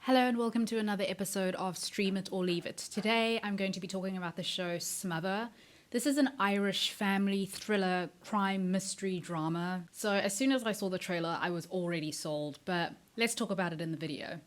Hello and welcome to another episode of Stream It or Leave It. Today I'm going to be talking about the show Smother. This is an Irish family thriller crime mystery drama. So as soon as I saw the trailer I was already sold, but let's talk about it in the video.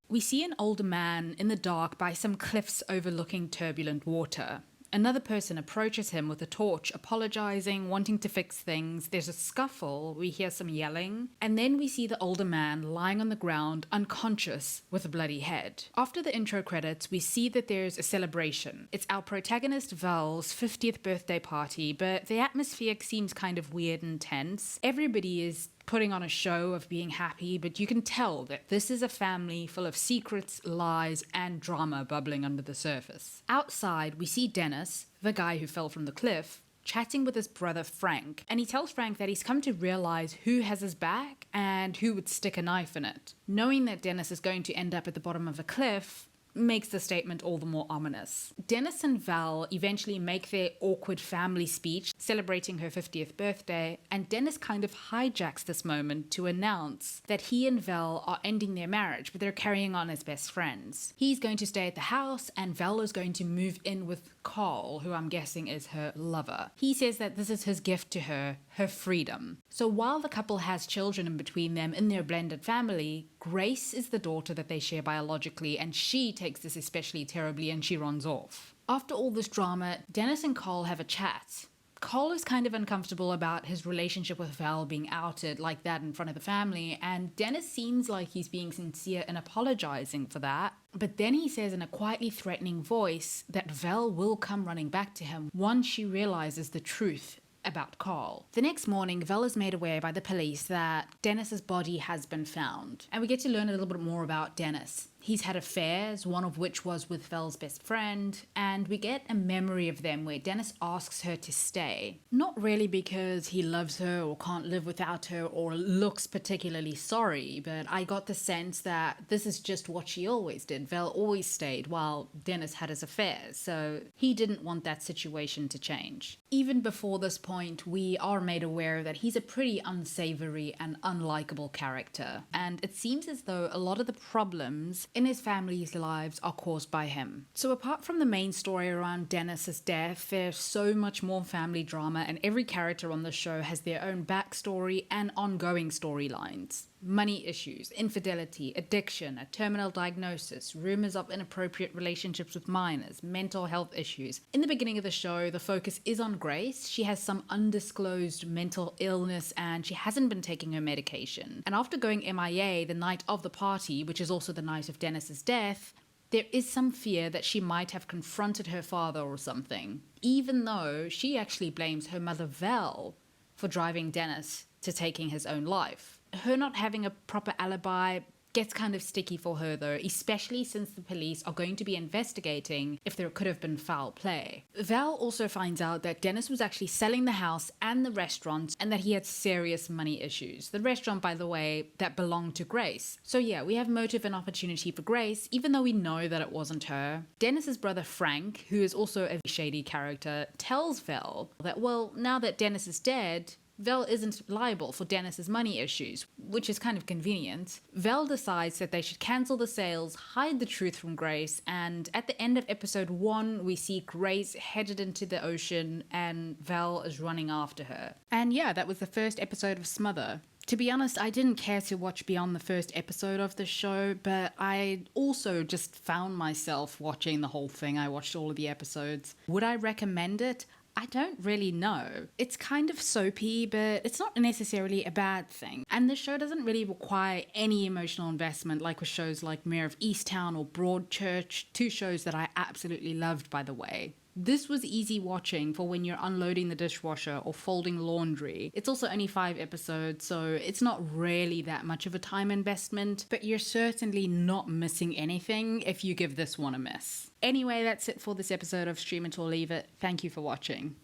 We see an older man in the dark by some cliffs overlooking turbulent water. Another person approaches him with a torch, apologizing, wanting to fix things. There's a scuffle, we hear some yelling, and then we see the older man lying on the ground, unconscious, with a bloody head. After the intro credits, we see that there's a celebration. It's our protagonist Val's 50th birthday party, but the atmosphere seems kind of weird and tense. Everybody is putting on a show of being happy, but you can tell that this is a family full of secrets, lies, and drama bubbling under the surface. Outside, we see Denis, the guy who fell from the cliff, chatting with his brother Frank, and he tells Frank that he's come to realize who has his back and who would stick a knife in it. Knowing that Denis is going to end up at the bottom of a cliff makes the statement all the more ominous. Denis and Val eventually make their awkward family speech celebrating her 50th birthday, and Denis kind of hijacks this moment to announce that he and Val are ending their marriage, but they're carrying on as best friends. He's going to stay at the house, and Val is going to move in with Carl, who I'm guessing is her lover. He says that this is his gift to her freedom. So while the couple has children in between them in their blended family, Grace is the daughter that they share biologically, and she takes this especially terribly and she runs off. After all this drama, Denis and Carl have a chat. Carl is kind of uncomfortable about his relationship with Val being outed like that in front of the family, and Denis seems like he's being sincere and apologizing for that. But then he says in a quietly threatening voice that Val will come running back to him once she realizes the truth about Carl. The next morning, Val is made aware by the police that Denis's body has been found, and we get to learn a little bit more about Denis. He's had affairs, one of which was with Val's best friend, and we get a memory of them where Denis asks her to stay. Not really because he loves her or can't live without her or looks particularly sorry, but I got the sense that this is just what she always did. Val always stayed while Denis had his affairs, so he didn't want that situation to change. Even before this point, we are made aware that he's a pretty unsavory and unlikable character, and it seems as though a lot of the problems in his family's lives are caused by him. So apart from the main story around Denis's death, there's so much more family drama, and every character on the show has their own backstory and ongoing storylines. Money issues, infidelity, addiction, a terminal diagnosis, rumors of inappropriate relationships with minors, mental health issues. In the beginning of the show, the focus is on Grace. She has some undisclosed mental illness and she hasn't been taking her medication. And after going MIA the night of the party, which is also the night of Denis's death, there is some fear that she might have confronted her father or something, even though she actually blames her mother Val for driving Denis to taking his own life. Her not having a proper alibi gets kind of sticky for her though, especially since the police are going to be investigating if there could have been foul play. Val also finds out that Denis was actually selling the house and the restaurant and that he had serious money issues. The restaurant, by the way, that belonged to Grace. So yeah, we have motive and opportunity for Grace, even though we know that it wasn't her. Denis's brother Frank, who is also a shady character, tells Val that, well, now that Denis is dead, Val isn't liable for Denis's money issues, which is kind of convenient. Val decides that they should cancel the sales, hide the truth from Grace, and at the end of episode 1, we see Grace headed into the ocean and Val is running after her. And yeah, that was the first episode of Smother. To be honest, I didn't care to watch beyond the first episode of the show, but I also just found myself watching the whole thing. I watched all of the episodes. Would I recommend it? I don't really know. It's kind of soapy, but it's not necessarily a bad thing. And the show doesn't really require any emotional investment like with shows like Mayor of Easttown or Broadchurch, two shows that I absolutely loved, by the way. This was easy watching for when you're unloading the dishwasher or folding laundry. It's also only 5 episodes, so it's not really that much of a time investment, but you're certainly not missing anything if you give this one a miss. Anyway, that's it for this episode of Stream It or Leave It. Thank you for watching.